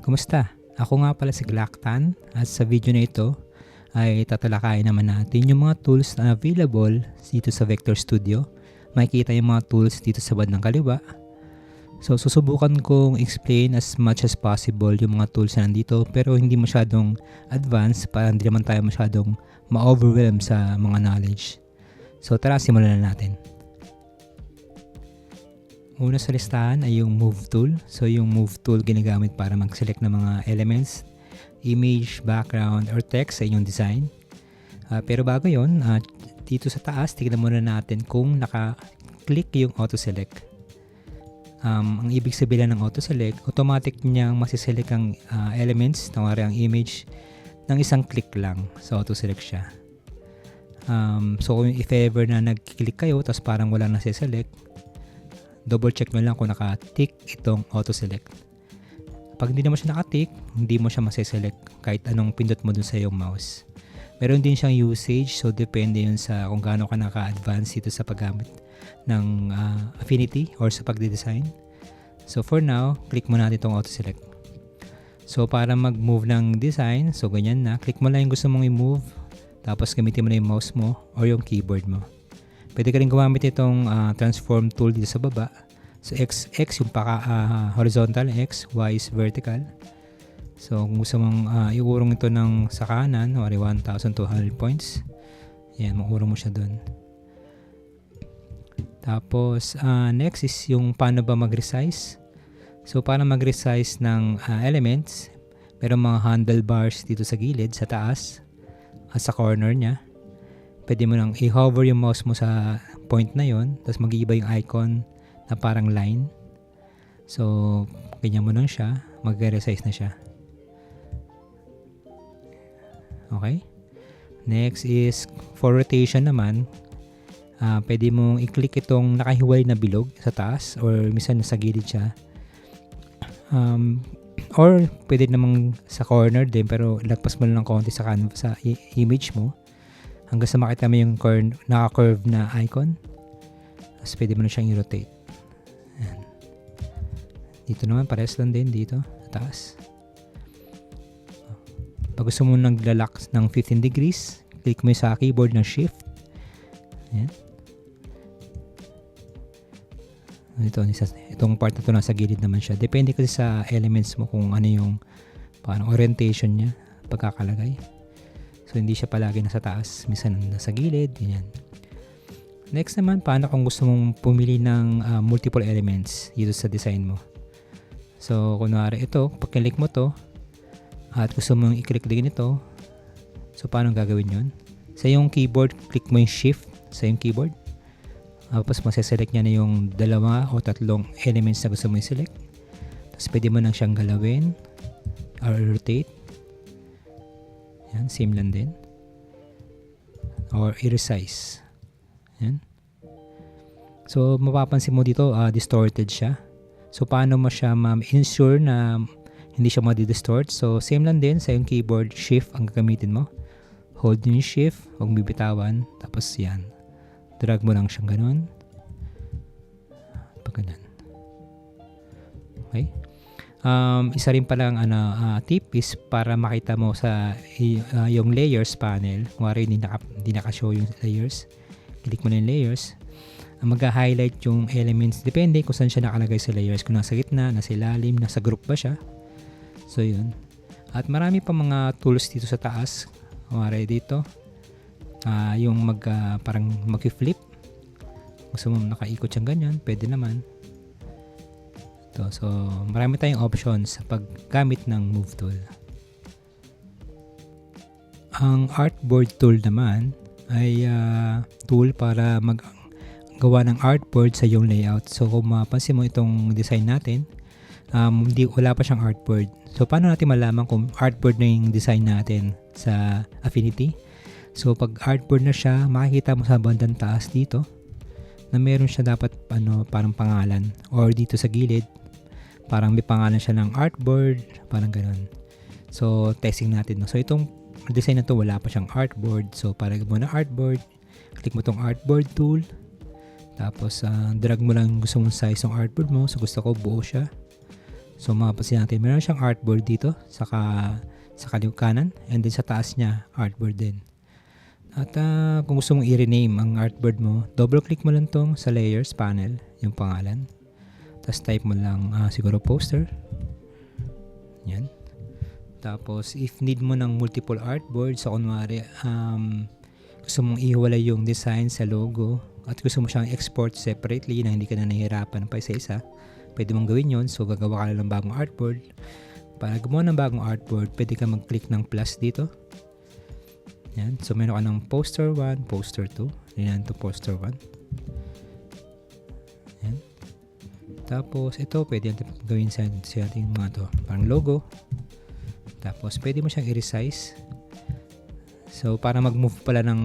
Kumusta? Ako nga pala si Glactan at sa video na ito ay tatalakayin naman natin yung mga tools na available dito sa Vector Studio. Makikita yung mga tools dito sa bandang kaliwa. So susubukan kong explain as much as possible yung mga tools na nandito pero hindi masyadong advanced para hindi naman tayo masyadong ma-overwhelm sa mga knowledge. So tara, simulan na natin. Una sa listahan ay yung Move Tool. So yung Move Tool ginagamit para mag-select ng mga elements, image, background, or text sa inyong design. Pero bago yun, dito sa taas, tignan muna natin kung naka-click yung auto-select. Ang ibig sabihin ng auto-select, automatic niyang masiselect ang elements, tawari ang image, ng isang click lang. So auto-select siya. So if ever na nag-click kayo, tapos parang walang nasiselect, double check mo lang kung naka-tick itong auto-select. Pag hindi naman siya naka-tick, hindi mo siya masiselect kahit anong pindot mo dun sa iyong mouse. Meron din siyang usage, so depende yun sa kung gaano ka naka-advance dito sa paggamit ng Affinity or sa pagde-design. So for now, click mo natin itong auto-select. So para mag-move ng design, so ganyan na, click mo lang yung gusto mong i-move, tapos gamitin mo na yung mouse mo or yung keyboard mo. Pwede ka rin gumamit itong transform tool dito sa baba. So X yung horizontal, X, Y is vertical. So kung gusto mong iurong ito ng sa kanan, o 1,200 points, yan, maurong mo siya dun. Tapos next is yung paano ba mag-resize. So para mag-resize ng elements, merong mga handlebars dito sa gilid, sa taas, at sa corner niya. Pwede mo nang i-hover yung mouse mo sa point na yon, tapos mag-iiba yung icon na parang line. So, ganyan mo lang siya, mag-resize na siya. Okay? Next is, for rotation naman, pwede mong i-click itong nakahiwalay na bilog sa taas or minsan nasa gilid siya. Or pwede namang sa corner din pero lagpas mo lang ng konti sa image mo hanggang sa makita mo yung naka-curve na icon. Tapos pwede mo na siyang i-rotate. Ayan. Dito naman, pares lang din dito sa taas. Pag gusto mo naglalak ng 15 degrees, click mo sa keyboard ng shift. Ayan. Itong part na ito nasa gilid naman siya. Depende kasi sa elements mo kung ano yung parang orientation niya, pagkakalagay. So, hindi siya palagi nasa taas. Minsan nasa gilid. Ganyan. Next naman, paano kung gusto mong pumili ng multiple elements dito sa design mo. So, kunwari ito, pag-click mo to at gusto mong i-click din ito. So, paano gagawin yun? Sa yung keyboard, click mo yung shift sa yung keyboard. Tapos, masaselect niya na yung 2 o 3 elements na gusto mong i-select. Tapos, pwede mo nang siyang galawin or rotate. Yan, same lang din. Or i-resize. Yan. So, mapapansin mo dito, distorted siya. So, paano mo siya ma-ensure na hindi siya ma-distort? So, same lang din sa yung keyboard, shift ang gagamitin mo. Hold yung shift, huwag bibitawan. Tapos yan. Drag mo lang siyang ganun. Pag ganun. Okay. Isa rin palang tip is para makita mo sa yung layers panel. Kung hindi naka-show yung layers, click mo na yung layers. Mag-highlight yung elements. Depende kung saan siya nakalagay sa layers. Kung nasa gitna, nasa ilalim, nasa group ba siya. So, yun. At marami pa mga tools dito sa taas. Kumari dito. Yung parang mag-flip. Gusto mo nakaikot siyang ganyan, pwede naman. So, marami tayong options sa paggamit ng Move Tool. Ang Artboard Tool naman ay tool para maggawa ng artboard sa iyong layout. So, kung mapansin mo itong design natin, wala pa siyang artboard. So, paano natin malaman kung artboard na yung design natin sa Affinity? So, pag artboard na siya, makikita mo sa bandang taas dito na meron siya dapat parang pangalan. Or dito sa gilid, parang may pangalan siya ng artboard, parang ganun. So, testing natin. So, itong design na to wala pa siyang artboard. So, para mo na artboard, click mo tong artboard tool. Tapos, drag mo lang gusto mong size ng artboard mo. So, gusto ko buo siya. So mapapansin natin, meron siyang artboard dito sa kaliwang kanan, and then sa taas niya, artboard din. At kung gusto mong i-rename ang artboard mo, double click mo lang tong sa layers panel, yung pangalan. Tapos type mo lang siguro poster. Yan. Tapos if need mo ng multiple artboard, so kunwari gusto mong ihiwalay yung design sa logo at gusto mo siyang export separately na hindi ka na nahihirapan pa isa-isa, pwede mong gawin yun. So gagawa ka lang ng bagong artboard. Para gumawa ng bagong artboard, pwede ka mag-click ng plus dito. Yan. So meron ka ng poster 1, poster 2. Yan to poster 1. Yan. Tapos ito pwede natin gawin sa ating mga to. Parang logo. Tapos pwede mo siyang i-resize. So para mag-move pala ng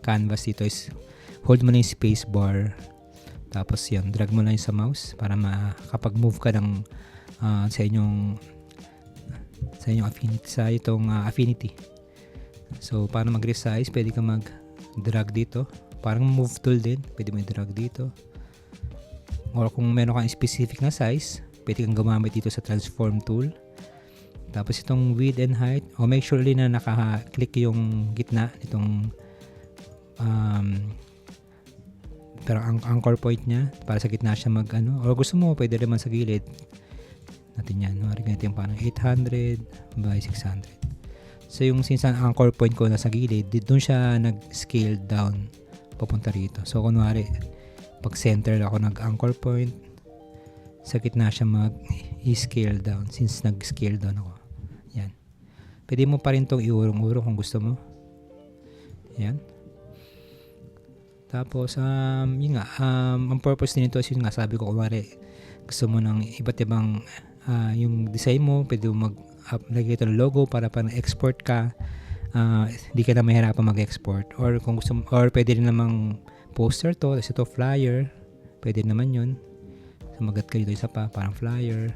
canvas dito is hold mo na yung space bar. Tapos yan, drag mo lang yung sa mouse para makapag-move ka ng sa inyong affinity, sa itong affinity. So para mag-resize, pwede ka mag-drag dito. Parang move tool din, pwede mo i-drag dito. Or kung meron kang specific na size, pwede kang gumamit dito sa transform tool. Tapos itong width and height, make sure na naka-click yung gitna nitong pero ang anchor point niya para sa gitna siya or gusto mo pwede naman sa gilid natin yan. Marigyan natin parang 800 by 600. So yung since ang anchor point ko nasa gilid, doon siya nag-scale down papunta rito. So kunwari, pag center ako nag-anchor point, sa gitna siya mag-scale down since nag-scale down ako. Yan. Pwede mo pa rin itong iurong-urong kung gusto mo. Yan. Tapos, yun nga, ang purpose din ito is yun nga, sabi ko kunwari, gusto mo ng iba't ibang yung design mo, pwede mo lagay ito ng logo para export ka, hindi ka na mahirapan mag-export. Or kung gusto mo, or pwede rin namang poster to, tapos ito flyer, pwede naman yun. So magat ka dito isa pa, parang flyer.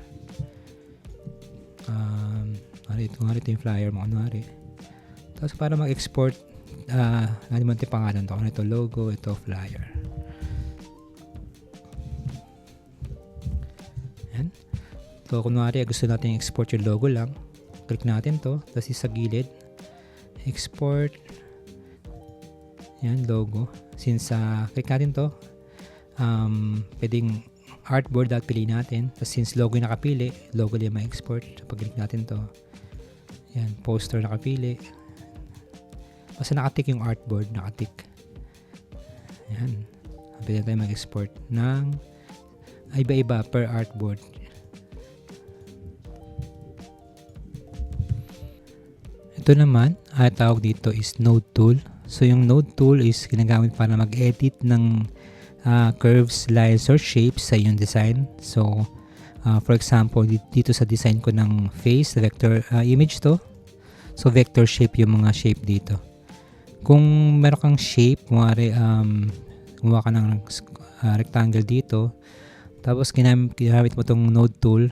Ito yung flyer mo, kunwari. Tapos para mag-export, ano naman ito pangalan to, ito logo, ito flyer. Yan. So, kunwari, gusto natin export yung logo lang. Click natin to. Tapos sa gilid, export. Yan, logo. Since click natin to, pwedeng artboard at pili natin. Tapos since logo yung nakapili, logo din ma-export. So, pag-click natin to. Yan, poster nakapili. Basta nakatik yung artboard, nakatik. Yan. Pwede tayo mag-export ng iba-iba per artboard. Ito naman, tawag dito is node tool. So yung node tool is ginagamit para mag-edit ng curves, lines, or shapes sa iyong design. So for example, dito sa design ko ng face, vector image to. So vector shape yung mga shape dito. Kung meron kang shape, kumari gumawa ka ng rectangle dito, tapos ginamit mo tong node tool,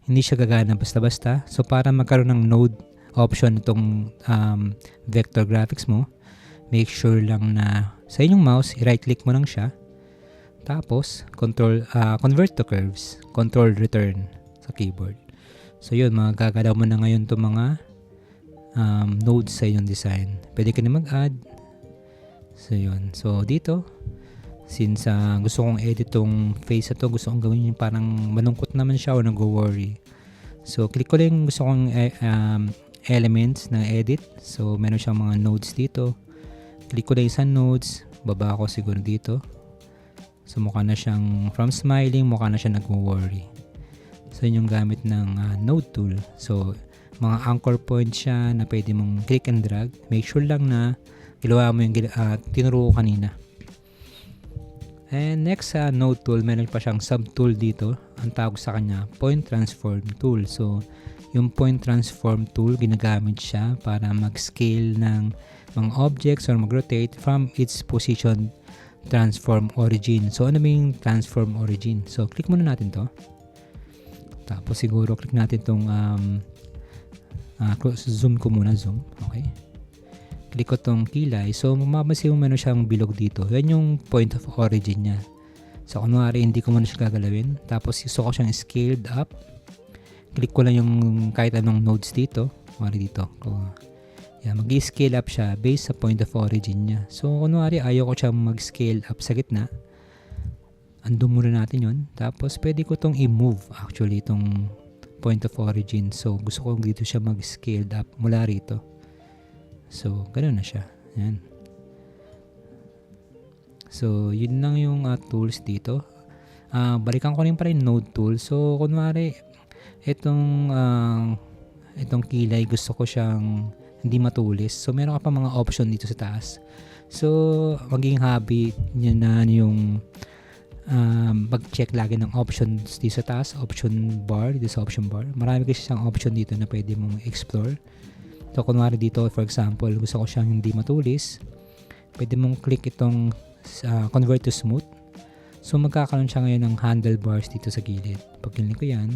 hindi siya gagana basta-basta. So para magkaroon ng node option itong vector graphics mo, make sure lang na sa inyong mouse, i-right click mo lang siya. Tapos, convert to curves, control return sa keyboard. So yun, magagalaw mo na ngayon itong mga nodes sa inyong design. Pwede ka na mag-add. So yun. So dito, since gusto kong edit tong face na to, gusto kong gawin yung parang malungkot naman siya o nag-worry. So click ko lang gusto kong elements na edit. So meron siyang mga nodes dito. Click ko lang sa nodes, baba ko siguro dito. So mukha na siyang from smiling, mukha na siya nag-worry. So yun yung gamit ng node tool. So mga anchor point siya na pwede mong click and drag. Make sure lang na ginawa mo yung tinuro ko kanina. And next sa node tool, meron pa siyang sub tool dito. Ang tawag sa kanya, point transform tool. So yung point transform tool, ginagamit siya para mag-scale ng mga objects or mag-rotate from its position transform origin. So ano ba yung transform origin? So click muna natin to. Tapos siguro click natin tong zoom ko muna, zoom. Okay. Click ko tong kilay. So mapapansin mo meron siyang bilog dito. Yan yung point of origin niya. So kunwari hindi ko muna siya gagalawin. Tapos gusto ko siyang scaled up. Click ko lang yung kahit anong nodes dito. Kunwari dito. Yan, mag-scale up siya based sa point of origin niya. So, kunwari, ayaw ko siyang mag-scale up sa gitna. Undo muna natin yon. Tapos, pwede ko itong i-move actually itong point of origin. So, gusto ko dito siya mag-scaled up mula rito. So, ganun na siya. Yan. So, yun lang yung tools dito. Balikan ko rin pa rin node tool. So, kunwari, itong kilay, gusto ko siyang hindi matulis. So, meron ka pa mga option dito sa taas. So, maging habit niya na yung mag-check lagi ng options dito sa taas, option bar, dito sa option bar. Marami kasi siyang option dito na pwede mong explore. So, kunwari dito, for example, gusto ko siyang hindi matulis. Pwede mong click itong convert to smooth. So, magkakaroon siya ngayon ng handlebars dito sa gilid. Pag click ko yan,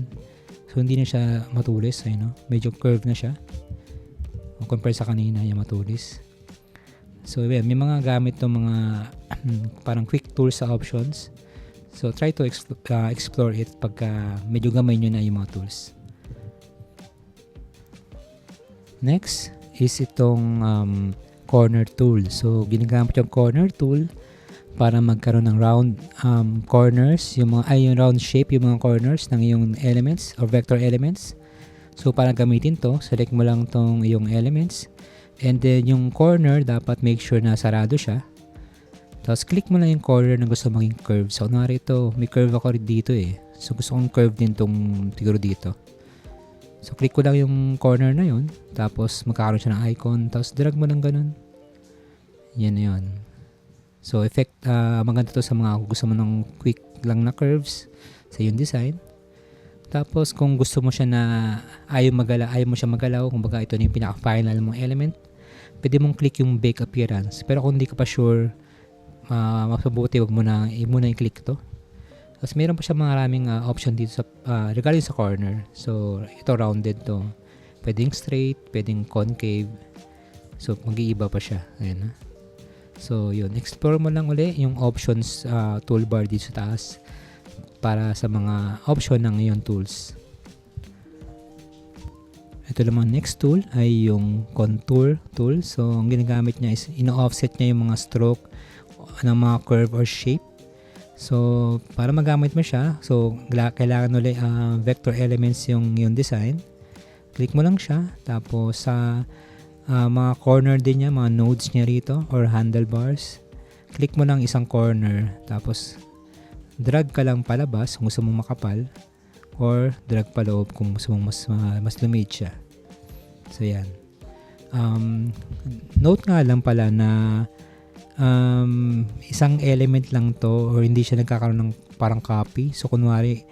so hindi na siya matulis. Ayun, no? Medyo curve na siya. Compare sa kanina, yung matulis. So, may mga gamit itong mga parang quick tools sa options. So, try to explore it pagka medyo gamay nyo na yung mga tools. Next is itong corner tool. So, ginagamit yung corner tool para magkaroon ng round corners, yung round shape, yung mga corners ng iyong elements or vector elements. So, para gamitin to, select mo lang tong iyong elements. And then, yung corner, dapat make sure na sarado siya. Tapos, click mo lang yung corner na gusto maging curve. So, kunwari ito, may curve ako rin dito eh. So, gusto kong curve din tong siguro dito. So, click ko lang yung corner na yun. Tapos, magkakaroon siya ng icon. Tapos, drag mo lang ganun. Yan na yun. So, maganda to sa mga gusto mo ng quick lang na curves sa yung design. Tapos, kung gusto mo siya na ayaw mo siya magalaw, kumbaga ito na yung pinaka-final mong element, pwede mong click yung bake appearance. Pero kung hindi ka pa sure, mas mabuti, wag mo na i-click to. Tapos meron pa siya maraming option dito sa regarding sa corner. So ito rounded to. Pwedeng straight, pwedeng concave. So mag-iiba pa siya. Ayan. So yun, explore mo lang uli yung options toolbar dito sa taas para sa mga option ng iyong tools. Ito naman next tool ay yung contour tool. So ang ginagamit niya is ino-offset niya yung mga stroke ng mga curve or shape. So, para magamit mo siya, so kailangan ulit vector elements yung design. Click mo lang siya. Tapos sa mga corner din niya, mga nodes niya rito or handlebars. Click mo lang isang corner. Tapos drag ka lang palabas kung gusto mong makapal or drag paloob kung gusto mong mas lumid siya. So, yan. Note nga lang pala na isang element lang to or hindi siya nagkakaroon ng parang copy. So, kunwari,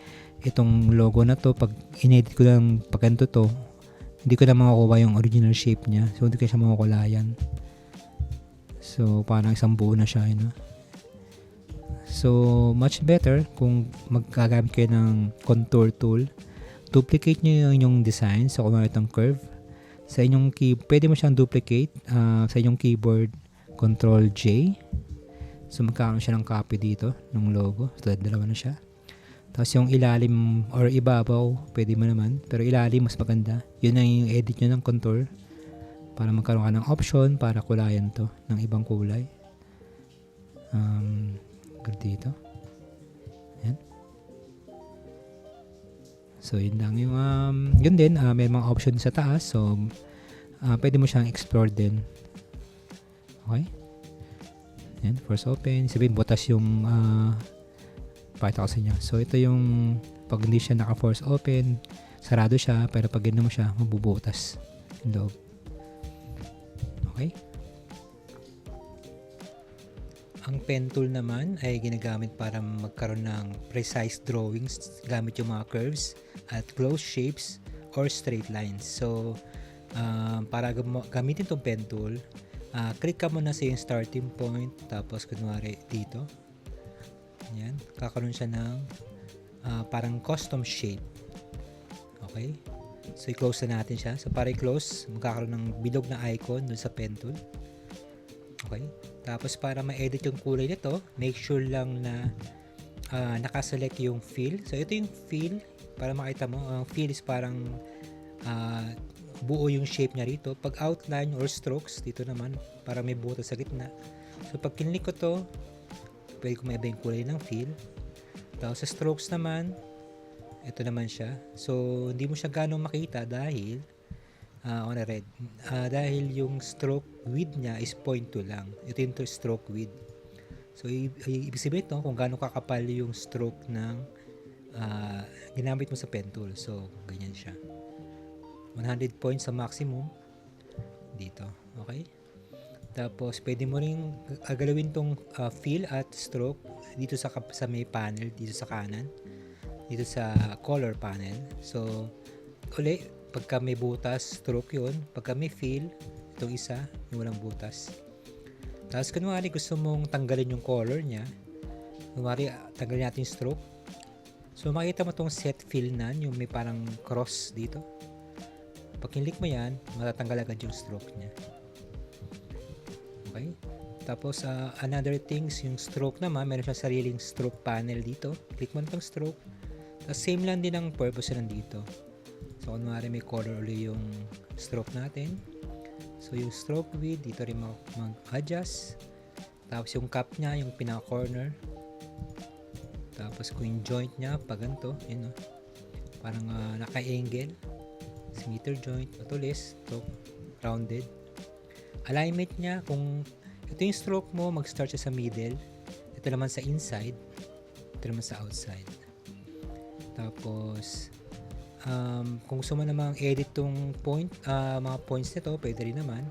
itong logo na to, pag inedit ko lang pag ganito to, hindi ko na makukuha yung original shape niya. So, hindi ko siya makukulayan. So, parang isang buo na siya. You know? So, much better kung magkagamit kayo ng contour tool. Duplicate nyo yung design. So, kunwari itong curve. Sa inyong pwede mo siyang duplicate sa inyong keyboard. Control J. So, magkakaroon siya ng copy dito ng logo. So, dalawa na siya. Tapos, yung ilalim or ibabaw, pwede mo naman. Pero ilalim, mas maganda. Yun na yung edit nyo ng contour. Para magkaroon ka ng option para kulayan to ng ibang kulay. Dito. Ayan. So, yun lang yung yun din, may mga option sa taas. So, pwede mo siyang explore din. Okay? Ayan, force open. Sabihin, butas yung pakita ko sa inyo. So, ito yung pag hindi siya naka-force open, sarado siya, pero pag gano'n mo siya, mabubutas yung loob. Okay? Ang pen tool naman ay ginagamit para magkaroon ng precise drawings gamit yung mga curves at closed shapes or straight lines. So, para gamitin itong pen tool, click ka muna sa yung starting point, tapos kunwari dito. Ayan, kakaroon siya ng parang custom shape. Okay? So, i-close na natin siya. So, para i-close, magkakaroon ng bilog na icon dun sa pen tool. Okay? Tapos, para ma-edit yung kulay nito, make sure lang na nakaselect yung fill. So ito yung fill, para makita mo, ang fill is parang buo yung shape niya rito. Pag outline or strokes, dito naman para may butas sa gitna. So pag kinlik ko to, pwede ko maiba yung kulay ng fill. Tapos sa strokes naman, ito naman siya. So hindi mo siya ganong makita dahil on a red. Dahil yung stroke width niya is 0.2 lang. Ito yung stroke width. So ibig sabihin ito kung gaano kakapal yung stroke ng ginamit mo sa pen tool. So ganyan siya. 100 points sa maximum dito. Okay? Tapos pwede mo ring galawin tong fill at stroke dito sa may panel dito sa kanan. Dito sa color panel. So uli, pagka may butas, stroke yun. Pagka may fill, itong isa, yung walang butas. Tapos kunwari gusto mong tanggalin yung color niya. Kunwari tanggalin natin yung stroke. So makita mo itong set fill na, yung may parang cross dito. Pag kinlik mo yan, matatanggal agad yung stroke niya. Okay? Tapos another things, yung stroke naman, meron siyang sariling stroke panel dito. Click mo na itong stroke. Tapos same lang din ang purpose na nandito. So kunwari may color ulit yung stroke natin. So yung stroke width, dito rin mag-adjust. Tapos yung cap niya, yung pinaka-corner. Tapos kung yung joint niya, pag ganito, yun o. Parang naka-angle. Meter joint, matulis, ito, rounded. Alignment niya, kung ito yung stroke mo, mag-start siya sa middle. Ito naman sa inside. Ito naman sa outside. Tapos, kung gusto mo namang edit tong mga points nito, pwede rin naman.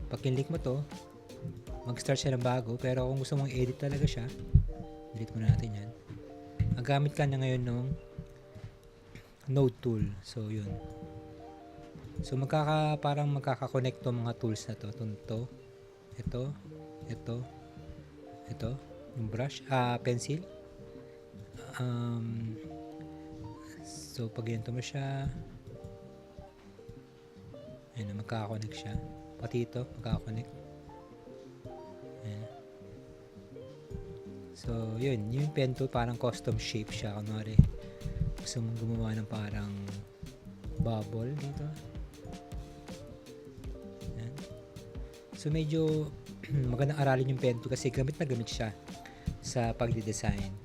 Pag kinlik mo to, mag-start siya ng bago. Pero kung gusto mong edit talaga siya, delete mo natin yan. Ang gamit ka na ngayon ng node tool. So, yun. So, parang magkaka-connect to mga tools na to. Ito, yung brush, pencil. So, pag ganito mo siya, ayun, magkaka-connect siya. Pati ito, magkaka-connect. Ayan. So, yun, yung pen tool, parang custom shape siya. Kunwari, gusto mong gumawa ng parang bubble dito. Ayan. So, medyo magandang aralin yung pen tool kasi gamit na gamit siya sa pagde-design.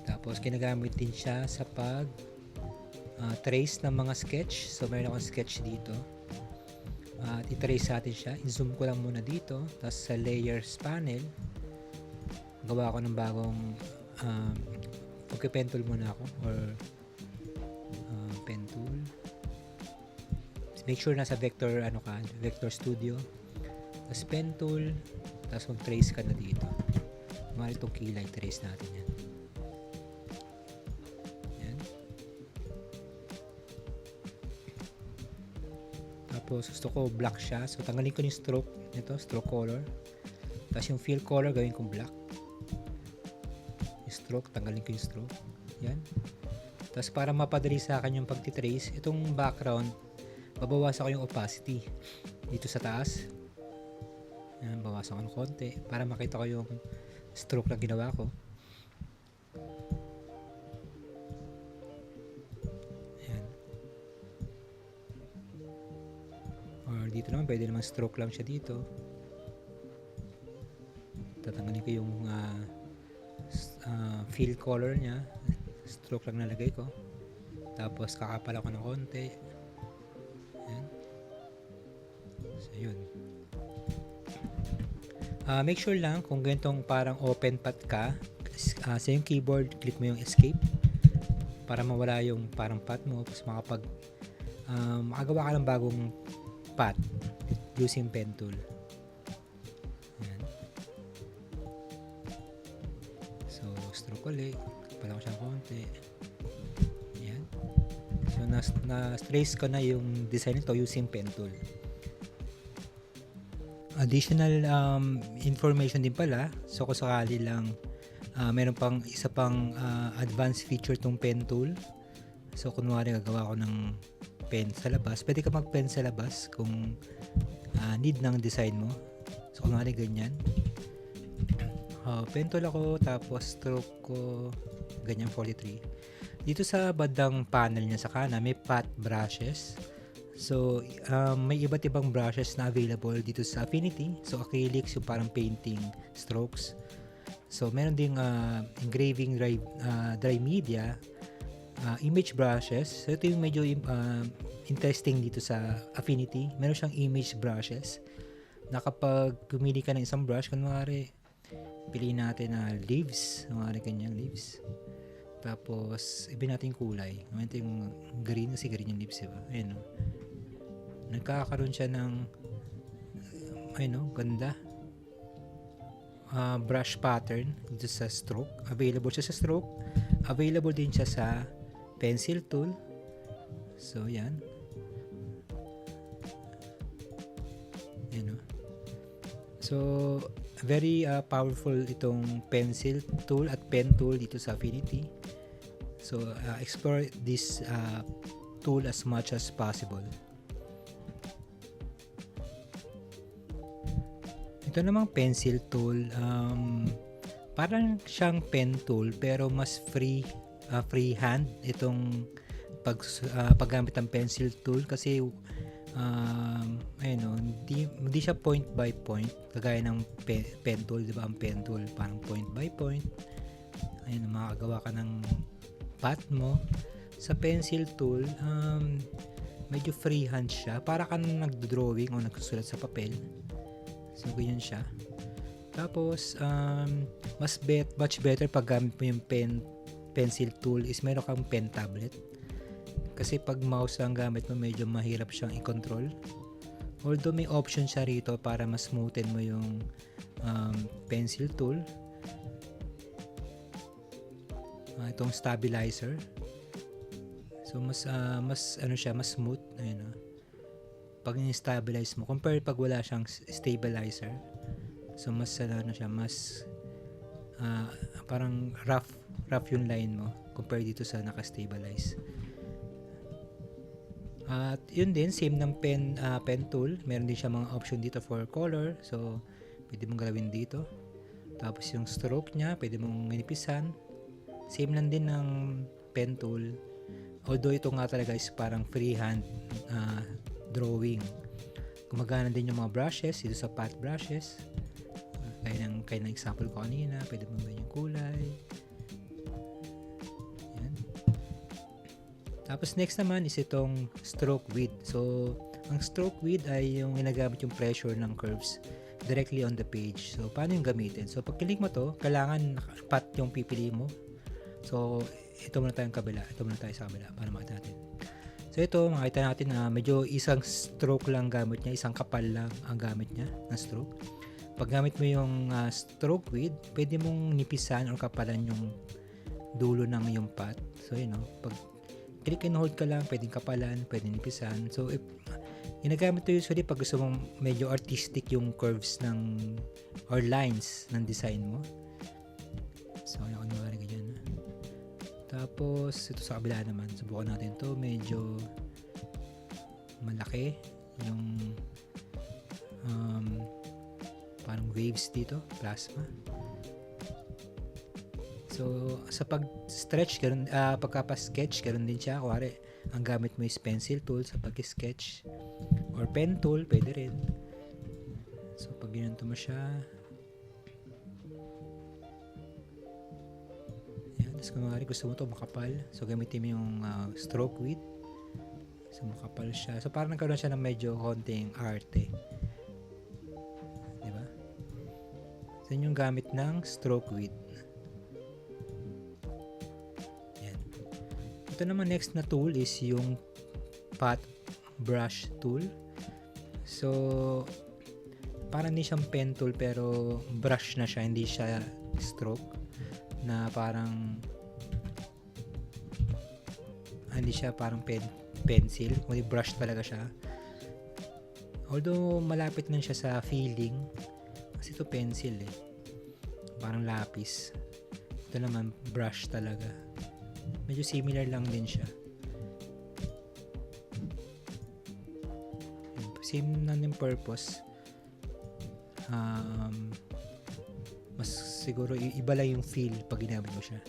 Tapos, ginagamit din siya sa trace ng mga sketch. So, mayroon akong sketch dito. At i-trace natin siya. I-zoom ko lang muna dito. Tapos, sa layers panel, gawa ko ng bagong pen tool muna ako. Or pen tool. Make sure nasa vector, vector studio. Tapos, pen tool. Tapos, mag-trace ka na dito. Mali itong kilay, trace natin yan. Tapos gusto ko black siya. So tanggalin ko yung stroke nito, stroke color. Tapos yung fill color gawin kong black. Yung stroke, tanggalin ko yung stroke. Yan. Tapos para mapadali sa akin yung pagtitrace, itong background, babawasan ko yung opacity dito sa taas. Yan, bawasan ko ng konti para makita ko yung stroke na ginawa ko. Dito naman, pwede naman stroke lang siya dito. Tatanggalin ko yung fill color niya. Stroke lang nalagay ko. Tapos kakapal ako ng konti. Ayan. So, yun. Make sure lang kung ganitong parang open path ka, sa yung keyboard, click mo yung escape para mawala yung parang path mo. Tapos makagawa ka ng bagong path using pen tool. Ayan. So, stroke ulit. Pala ko siya konti. Ayan. So, na-trace ko na yung design nito using pen tool. Additional information din pala. So, kung sakali lang meron pang isa pang advanced feature tong pen tool. So, kunwari gagawa ko ng pen sa labas, pwede ka mag-pen sa labas kung need ng design mo. So, kunwari ganyan. pen tool ako, tapos stroke ko, ganyan 43. Dito sa bandang panel niya sa kanan, may path brushes. So, may iba't ibang brushes na available dito sa Affinity. So, acrylics, yung parang painting strokes. So, meron ding engraving dry media, image brushes. So, ito yung medyo interesting dito sa Affinity. Meron siyang image brushes na kapag pumili ka ng isang brush, kunwari, piliin natin na leaves, kunwari kanyang leaves. Tapos, ibig natin yung kulay. Ito yung green, kasi green yung leaves, diba? Ayan, no? Nagkakaroon siya ng ganda brush pattern dito sa stroke. Available siya sa stroke, available din siya sa pencil tool. So yan, so very powerful itong pencil tool at pen tool dito sa Affinity. So explore this tool as much as possible. Ito namang pencil tool, parang siyang pen tool pero mas freehand itong paggamit ng pencil tool, kasi hindi siya point by point kagaya ng pen tool, di ba? Ang pen tool parang point by point. Ayun, makakagawa ka ng path mo. Sa pencil tool, medyo freehand siya, para ka nagdo-drawing o nagsusulat sa papel. So, ganyan siya. Tapos, much better pag gamit mo yung pencil tool is meron kang pen tablet. Kasi pag mouse ang gamit mo, medyo mahirap siyang i-control. Although may option siya rito para mas smoothen mo yung pencil tool. Itong stabilizer. So, mas smooth. Ayun, pag in-stabilize mo, compare pag wala siyang stabilizer, so mas parang rough yung line mo compare dito sa naka-stabilize. At yun din, same ng pen tool, meron din siya mga option dito for color, so pwede mong galawin dito. Tapos yung stroke niya, pwede mong minipisan. Same lang din ng pen tool, although ito nga talaga is parang freehand drawing. Gumagana din yung mga brushes dito sa path brushes, kaya ng example ko kanina, pwede mo yung kulay. Yan. Tapos next naman is itong stroke width. So ang stroke width ay yung ginagamit yung pressure ng curves directly on the page. So paano yung gamitin? So pag click mo to, kailangan path yung pipili mo. So ito muna tayo sa kabila para makita natin. So ito, makita natin na medyo isang stroke lang gamit niya, isang kapal lang ang gamit niya na stroke. Pag gamit mo yung stroke width, pwede mong nipisan or kapalan yung dulo ng yung path. So pag click and hold ka lang, pwedeng kapalan, pwedeng nipisan. So ginagamit ito usually pag gusto mong medyo artistic yung curves or lines ng design mo. So ano ganyan. Tapos, ito sa kabila naman. Subukan natin to. Medyo malaki yung parang waves dito. Plasma. So, sa pag-stretch, pagkapa-sketch, ganoon din siya. Kuwari, ang gamit mo is pencil tool sa pag-sketch. Or pen tool, pwede rin. So, pag ginanto mo siya, tapos kung gusto mo ito makapal, so gamitin mo yung stroke width. So makapal siya. So parang nagkaroon siya ng medyo konting arte. Diba? So yun yung gamit ng stroke width. Yan. Ito naman next na tool is yung path brush tool. So parang hindi siyang pen tool pero brush na siya, hindi siya stroke. Na parang hindi siya parang pencil, kundi brush talaga siya. Although malapit lang siya sa feeling, kasi ito pencil parang lapis. Ito naman brush talaga, medyo similar lang din siya. Same na yung purpose, mas siguro iba lang yung feel pag ginamit mo siya.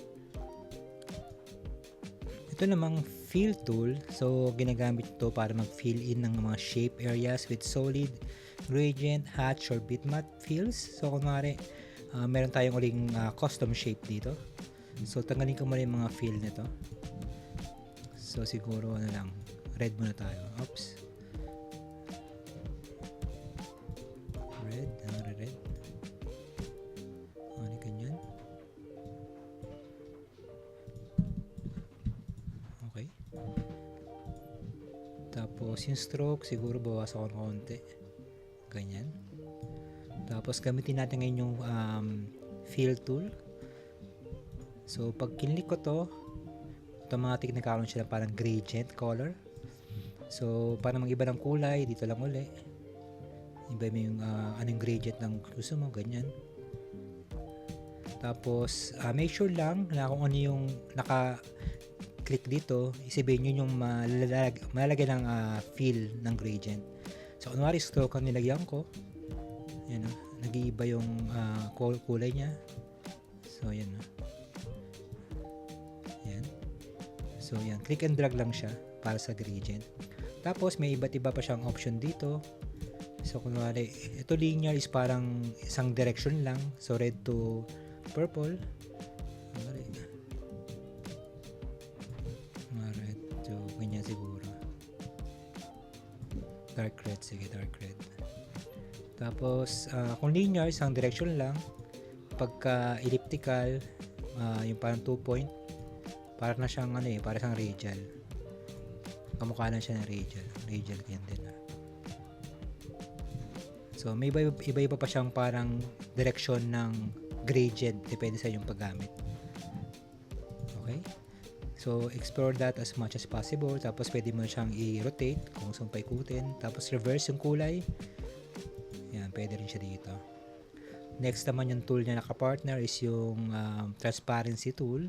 Ito namang fill tool. So, ginagamit ito para mag-fill in ng mga shape areas with solid, gradient, hatch, or bitmap fills. So, kunwari, meron tayong uling custom shape dito. So, tanggalin ko muna yung mga fill nito. So, siguro, red muna tayo. Oops. Red. Ganyan. Okay. Tapos, yung stroke, siguro bawasan ko ng konti. Ganyan. Tapos, gamitin natin ngayon yung fill tool. So, pag kinlik ko to, automatic nagkaroon siya ng parang gradient color. So, para mag-iba ng kulay, dito lang uli. Iba mo yung anong gradient ng gusto mo, ganyan. Tapos, make sure lang na kung ano yung naka-click dito, isipin nyo yung malalagay ng fill ng gradient. So, kunwari stroke ang nilagyan ko. Yan, nag-iiba yung kulay niya. So, yan. Yan. So, yan. Click and drag lang siya para sa gradient. Tapos, may iba't iba pa siyang option dito. So, kunwari, ito linear is parang isang direction lang. So, red to purple. Red to ganyan siguro. Dark red. Sige, dark red. Tapos, kung linear, isang direction lang. Pagka elliptical, yung parang 2 point, parang na siyang parang siyang radial. Kamukha lang siya ng radial yan din. So may iba-iba pa siyang parang direction ng gradient, depende sa yung paggamit. Okay, so explore that as much as possible. Tapos pwede mo siyang i-rotate kung saan paikutin. Tapos reverse yung kulay, yan, pwede rin siya dito. Next naman yung tool niya naka-partner is yung transparency tool.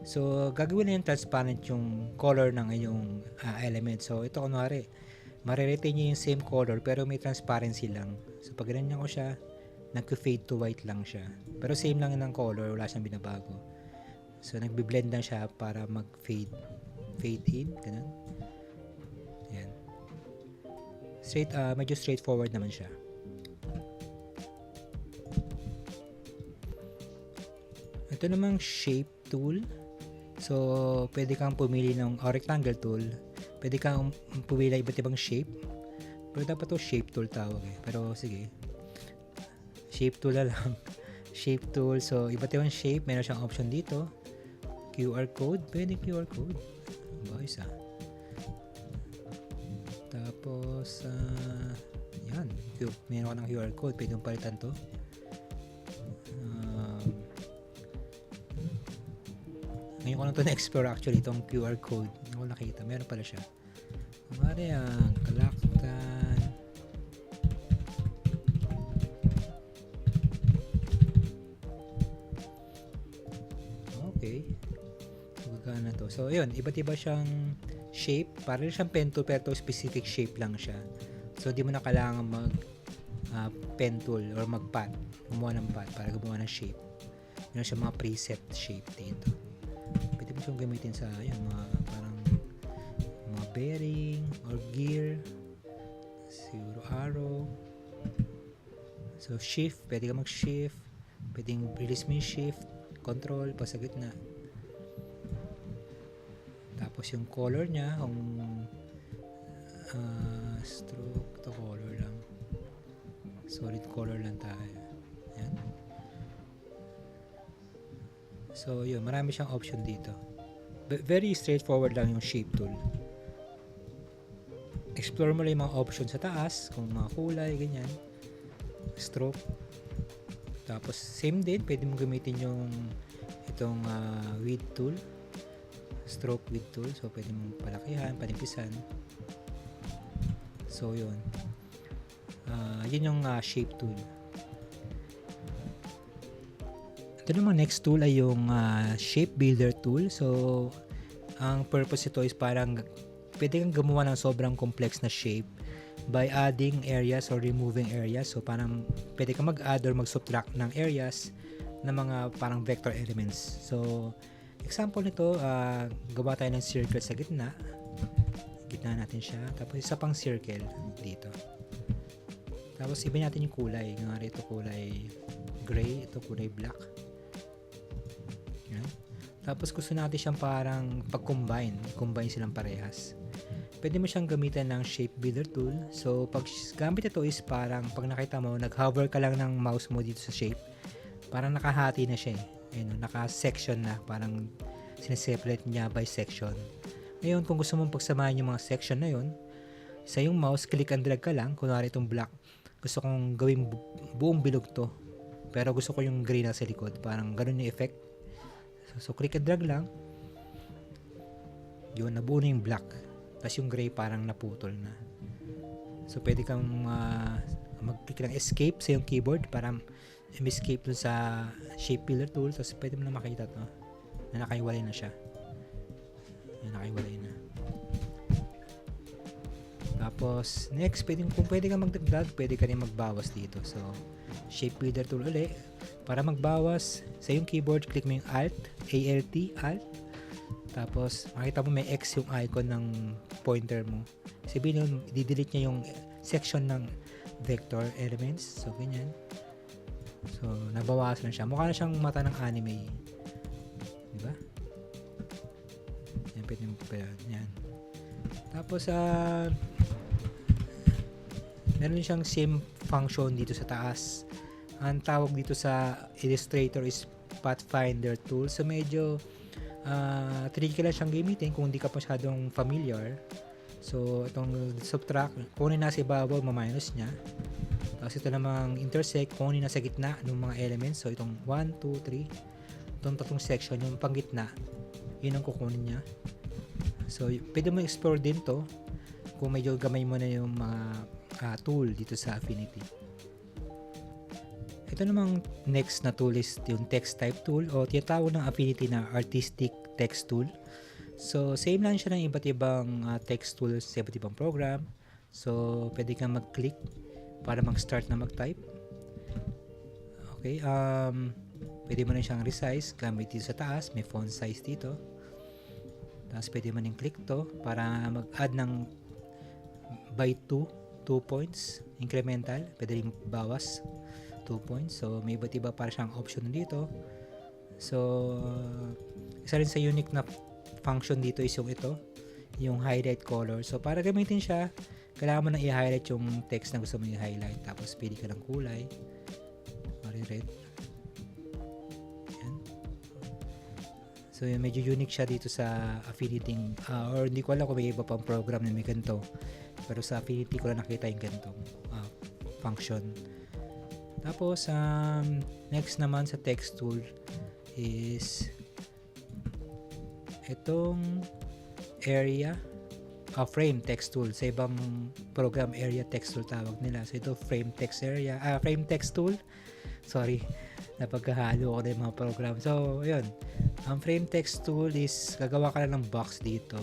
So, gagawin na yung transparent yung color ng inyong element. So, ito kunwari, mariretain niya yung same color pero may transparency lang. So, pag ganyan ko siya, nag-fade to white lang siya. Pero same lang ng color, wala siyang binabago. So, nagbi-blend lang siya para mag-fade. Fade in, ganun. Yan. Medyo straightforward naman siya. Ito namang shape tool. So, pwede kang pumili ng rectangle tool. Pwede kang pumili iba't ibang shape. Pero dapat to shape tool tawag eh. Pero sige. Shape tool na lang. Shape tool. So, iba't ibang shape. Meron siyang option dito. QR code. Pwede QR code. Ayos ah. Tapos, yan. Meron ka ng QR code. Pwede mong palitan to. Ngayon ko lang ito na-explore actually, itong QR code. Hindi ko nakita. Meron pala siya. Kumari ang kalaktan. Okay. So, gagana to. So, yun. Iba't iba siyang shape. Parang siyang pen tool, pero specific shape lang siya. So, di mo na kailangan mag pen tool or mag-pad. Gumawa ng pad para gumawa ng shape. Meron siya mga preset shape dito. Pwede mo siyang gamitin sa mga parang mga bearing or gear, siguro arrow. So shift, pwede ka mag-shift, pwedeng release mo yung shift, control pa sa gitna. Tapos yung color niya, kung stroke to color lang, solid color lang tayo. Yan. So, yun. Marami siyang option dito. Very straightforward lang yung shape tool. Explore mo lang yung mga option sa taas, kung mga kulay, ganyan. Stroke. Tapos, same din. Pwede mo gamitin itong width tool. Stroke width tool. So, pwede mong palakihan, panipisan. So, yun. Yun yung shape tool. Ito naman next tool ay yung shape builder tool. So, ang purpose ito is parang pwede kang gumawa ng sobrang complex na shape by adding areas or removing areas. So, parang pwede kang mag-add or mag-subtract ng areas ng mga parang vector elements. So, example nito, gawa tayo ng circle sa gitna. Gitna natin siya. Tapos isa pang circle dito. Tapos iba natin yung kulay. Ngayari ito kulay gray, ito kulay black. Yan. Tapos gusto natin siyang parang pag-combine. Combine silang parehas. Pwede mo siyang gamitan ng shape builder tool. So, pag gamit ito is parang pag nakita mo, nag-hover ka lang ng mouse mo dito sa shape. Parang nakahati na siya eh. Ayun, naka-section na. Parang sineseparate niya by section. Ngayon, kung gusto mong pagsamahin yung mga section na yun, sa yung mouse, click and drag ka lang. Kunwari itong black. Gusto kong gawing buong bilog to. Pero gusto ko yung gray na sa likod. Parang ganun yung effect. So click and drag lang. Yun, nabuo na yung black. Tapos yung gray parang naputol na. So pwede kang mag-click ng escape sa yung keyboard para escape dun sa shape builder tool. Tapos pwede mo na makita to na nakaiwalay na siya. Yan, nakaiwalay na. Tapos next, kung pwede kang magdagdag, pwede ka rin magbawas dito. So shape builder tool ulit. Para magbawas sa yung keyboard, click mo yung Alt, Alt. Tapos, makita mo may X yung icon ng pointer mo. Sabihin yun, i-delete niya yung section ng vector elements. So, ganyan. So, nabawasan na siya. Mukha na siyang mata ng anime. Diba? Yan, pwede mo pa yan. Tapos, meron siyang same function dito sa taas. Ang tawag dito sa Illustrator is Pathfinder tool. So, medyo tricky lang siyang gamitin kung hindi ka masyadong familiar. So, itong subtract, kung ano nasa ibabaw, ma-minus niya. Tapos ito namang intersect, kung ano nasa gitna ng mga elements. So, itong 1, 2, 3. Itong tatlong section, yung panggitna, yun ang kukunin niya. So, pwede mo explore din to kung medyo gamay mo na yung mga tool dito sa Affinity. Ito namang next na tool is yung text type tool o tinatawag ng Affinity na artistic text tool. So, same lang siya ng iba't ibang text tools sa iba't ibang program. So, pwede kang mag-click para mag-start na mag-type. Okay, pwede mo na siyang resize gamit dito sa taas. May font size dito. Tapos, pwede mo nang click to para mag-add ng by 2 points, incremental. Pwede rin bawas 2 points. So, may iba't iba para siyang option dito. So, isa rin sa unique na function dito is yung ito, yung highlight color. So, para gamitin siya, kailangan mo nang i-highlight yung text na gusto mo i-highlight. Tapos, pili ka ng kulay. Red. Yan. So, yun, medyo unique siya dito sa Affinity. Or hindi ko alam kung may iba pang program na may ganito. Pero sa Affinity ko lang nakita yung ganitong function. Tapos, next naman sa text tool is itong area frame text tool. Sa ibang program, area text tool tawag nila. So, ito frame text tool. Sorry, napagkahalo ko na yung mga program. So, yun. Ang frame text tool is gagawa ka lang ng box dito.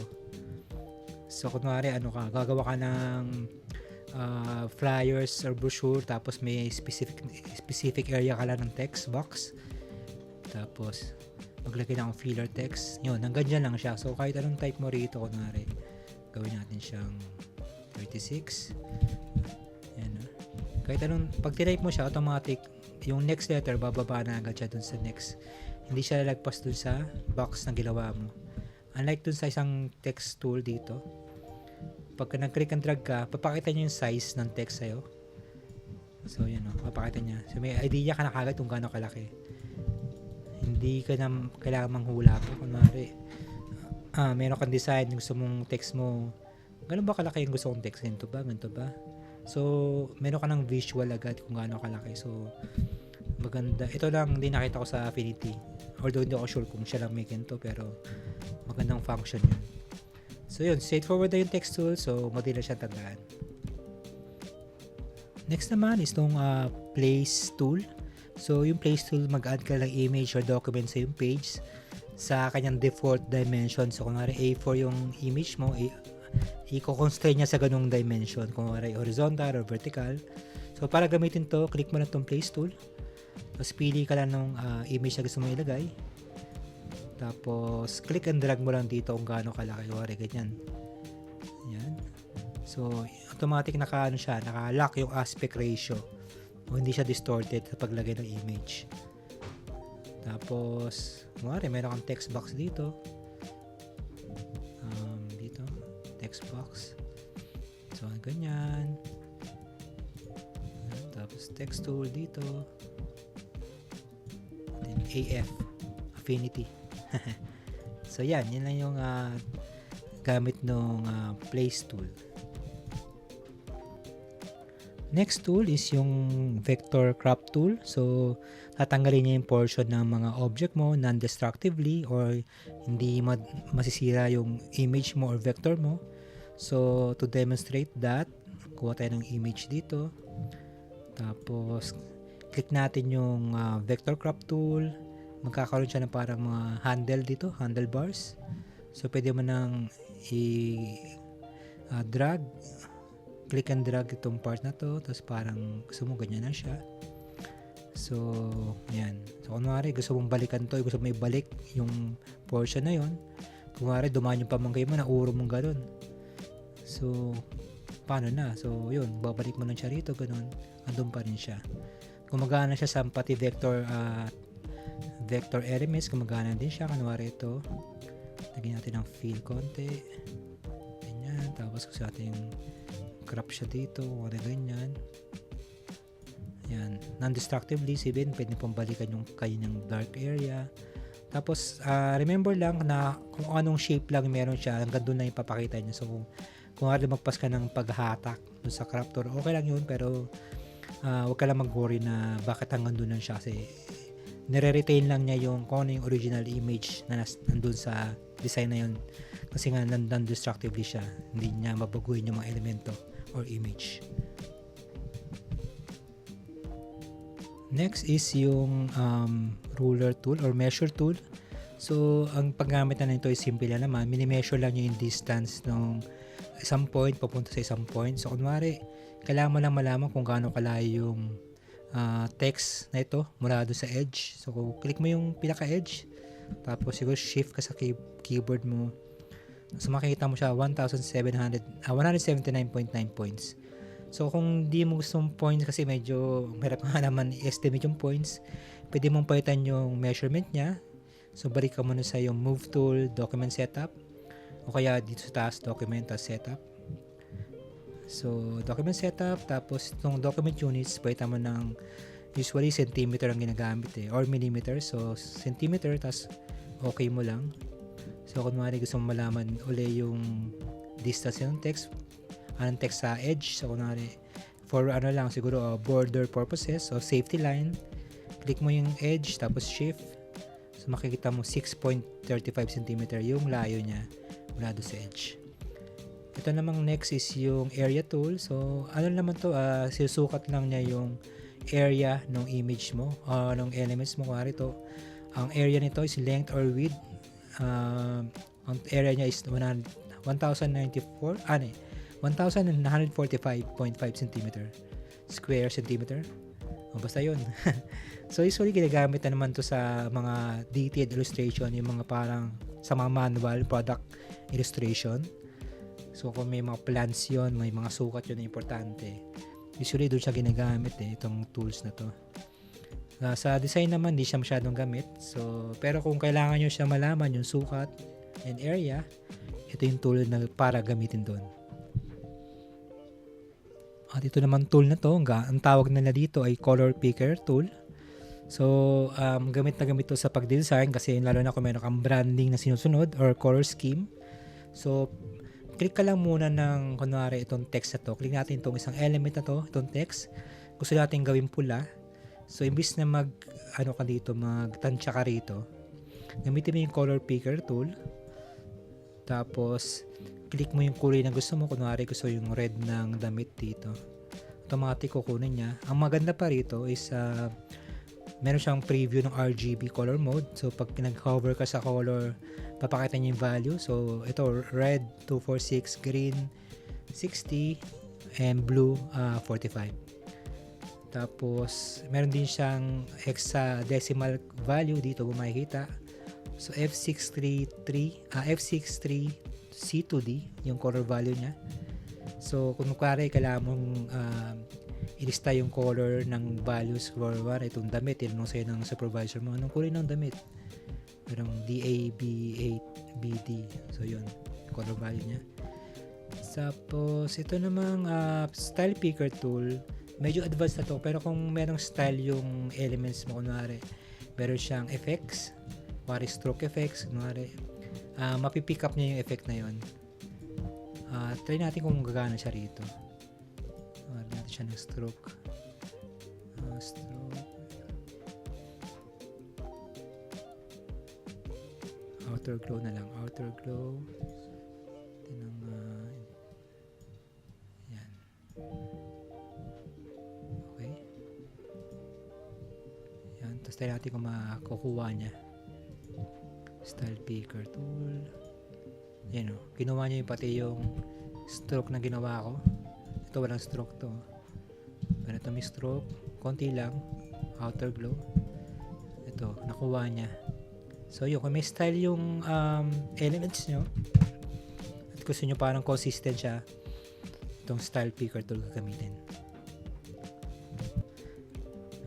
So, kunwari, gagawa ka ng flyers or brochure, tapos may specific area ka lang ng text box, tapos maglagay ng filler text, yun, hanggang dyan lang siya. So kahit anong type mo rito, kunwari gawin natin siyang 36, yan, kahit anong, pag type mo siya, automatic yung next letter bababa na agad siya dun sa next, hindi siya lalagpas dun sa box na ginawa mo. Unlike dun sa isang text tool dito, pagka nag-click and drag ka, papakita niya yung size ng text sa'yo. So, yun papakita niya. So, may idea ka na kagad kung gaano kalaki. Hindi ka na kailangan manghula pa. Kunwari, meron kang design, gusto mong text mo, gano'n ba kalaki yung gusto kong text? Ganito ba? So, meron ka ng visual agad kung gaano kalaki. So, maganda. Ito lang din nakita ko sa Affinity. Although, hindi ako sure kung siya lang may ganito, pero magandang function yun. So yun, straightforward na yung text tool. So, madali na siyang tandaan. Next naman is itong place tool. So, yung place tool, mag-add ka lang image or document sa yung page sa kanyang default dimension. So, kung A4 yung image mo, i-constrain niya sa ganung dimension. Kung horizontal or vertical. So, para gamitin to, click mo na itong place tool. Tapos pili ka lang ng image na gusto mo ilagay. Tapos click and drag mo lang dito kung gaano kalaki. Wari ganyan. Yan. So automatic naka-lock yung aspect ratio. O hindi siya distorted sa paglagay ng image. Tapos, meron kang text box dito. Dito, text box. So, ganyan. Tapos, text tool dito. Then, AF, Affinity. So, yan lang yung gamit ng place tool. Next tool is yung vector crop tool. So, tatanggalin niya yung portion ng mga object mo non-destructively or hindi masisira yung image mo or vector mo. So, to demonstrate that, kuha tayo ng image dito. Tapos, click natin yung vector crop tool. Magkakaroon siya ng parang mga handle dito, handlebars. So, pwede mo nang i-drag. Click and drag itong part na to, tapos parang gusto mo ganyan na siya. So, yan. So, kunwari, gusto mong balikan to, gusto mong ibalik yung portion na yon. Kunwari, dumaan yung pamangkay mo, nauro mong ganun. So, paano na? So, yun, babalik mo lang siya rito, ganun. Andun pa rin siya. Gumagana siya sa pati vector elements, gumagana din siya. Kunwari ito, lagyan natin ng fill konti. Ganyan, tapos gusto natin crop siya dito, wala ganyan. Yan, non-destructively, sabihin, pwede pong balikan yung kanyang dark area. Tapos, remember lang na kung anong shape lang meron siya, hanggang doon na ipapakita niya. So, kung magpas ka ng paghatak doon sa crop tool, okay lang yun, pero huwag ka lang mag-worry na bakit hanggang doon lang siya kasi nire-retain lang niya yung kung ano yung original image na nandun sa design na yun. Kasi nga, non-destructively siya. Hindi niya mabaguhin yung mga elemento or image. Next is yung ruler tool or measure tool. So, ang paggamit na nito is simple lang naman. Mini-measure lang yung distance ng isang point papunta sa isang point. So, kunwari, kailangan mo lang malaman kung gaano kalayo yung text na ito mula doon sa edge. So, click mo yung pinaka-edge. Tapos, siguro shift ka sa keyboard mo. So, makikita mo siya 179.9 points. So, kung di mo gustong points kasi medyo hirap nga naman i-estimate yung points, pwede mong palitan yung measurement niya. So, balik ka muna sa yung move tool, document setup, o kaya dito sa taas, document setup. So, document setup, tapos itong document units, palitan mo ng usually centimeter ang ginagamit or millimeter. So, centimeter, tapos okay mo lang. So, kunwari gusto mo malaman uli yung distance ng text, anong text sa edge. So, kunwari, for siguro border purposes o safety line, click mo yung edge, tapos shift. So, makikita mo 6.35 cm yung layo niya mula doon sa edge. Ito namang next is yung area tool. So, naman to, sinusukat lang niya yung area ng image mo, ng elements mo. Kunwari to, ang area nito is length or width. Ang area niya is 1,945.5 cm square centimeter. Basta yun. So, usually ginagamit na naman to sa mga detailed illustration, yung mga parang sa mga manual product illustration. So, kung may mga plans yun, may mga sukat yun na importante. Usually, doon siya ginagamit itong tools na to. Sa design naman, hindi siya masyadong gamit. So, pero kung kailangan nyo siya malaman, yung sukat and area, ito yung tool na para gamitin doon. At ito naman tool na to, ang tawag nila dito ay color picker tool. So, gamit na gamit to sa pag-design kasi lalo na kung meron kang branding na sinusunod or color scheme. So, click ka lang muna ng, kunwari, itong text na to. Click natin itong isang element na to, itong text. Gusto natin gawin pula. So, imbis na magtansya ka rito, gamitin mo yung color picker tool. Tapos, click mo yung kulay na gusto mo. Kunwari, gusto yung red ng damit dito. Automatic kukunin niya. Ang maganda pa rito is, meron siyang preview ng RGB color mode. So, pag nag-hover ka sa color, papakita niya yung value. So, ito, red 246, green 60, and blue 45. Tapos, meron din siyang hexadecimal value dito kung makikita. So, F633C2D, yung color value niya. So, kung kailangan mong ilista yung color ng values for itong damit, tinanong sa'yo ng supervisor mo, anong kulay ng damit? Merong DAB8BD. So, yun, color value niya. Tapos, ito namang style picker tool. Medyo advanced na to, pero kung merong style yung elements mo, kunwari, meron siyang effects, kunwari stroke effects, kunwari, mapipick up niya yung effect na yun. Try natin kung gagana siya rito. Natin siya ng stroke. Outer glow na lang. Outer glow. Yan. Okay. Yan. Tapos tayo natin kung makukuha niya. Style picker tool. Yan o. Ginawa niya yung pati yung stroke na ginawa ko. Ito walang stroke to. Pero ito may stroke. Konti lang. Outer glow. Ito. Nakuha niya. So yun. Kung may style yung elements nyo at gusto nyo parang consistent siya, itong style picker tool gagamitin.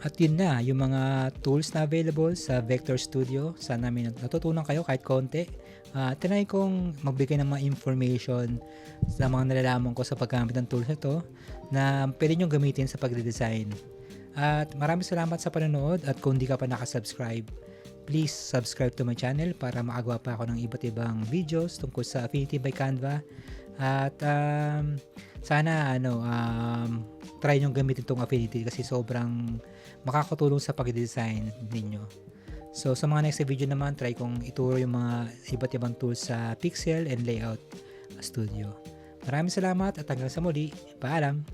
At yun na, yung mga tools na available sa Vector Studio. Sana may natutunan kayo kahit konti. Tinry kong magbigay ng mga information sa mga nalalaman ko sa paggamit ng tools na to na pwede nyo gamitin sa pagde-design. At maraming salamat sa panonood, at kung di ka pa nakasubscribe, please subscribe to my channel para makagawa pa ako ng iba't ibang videos tungkol sa Affinity by Canva. At sana try nyo gamitin itong Affinity kasi sobrang makakatulong sa pag-design ninyo. So sa mga next video naman, try kong ituro yung mga iba't ibang tools sa Pixel and Layout Studio. Maraming salamat at hanggang sa muli. Paalam!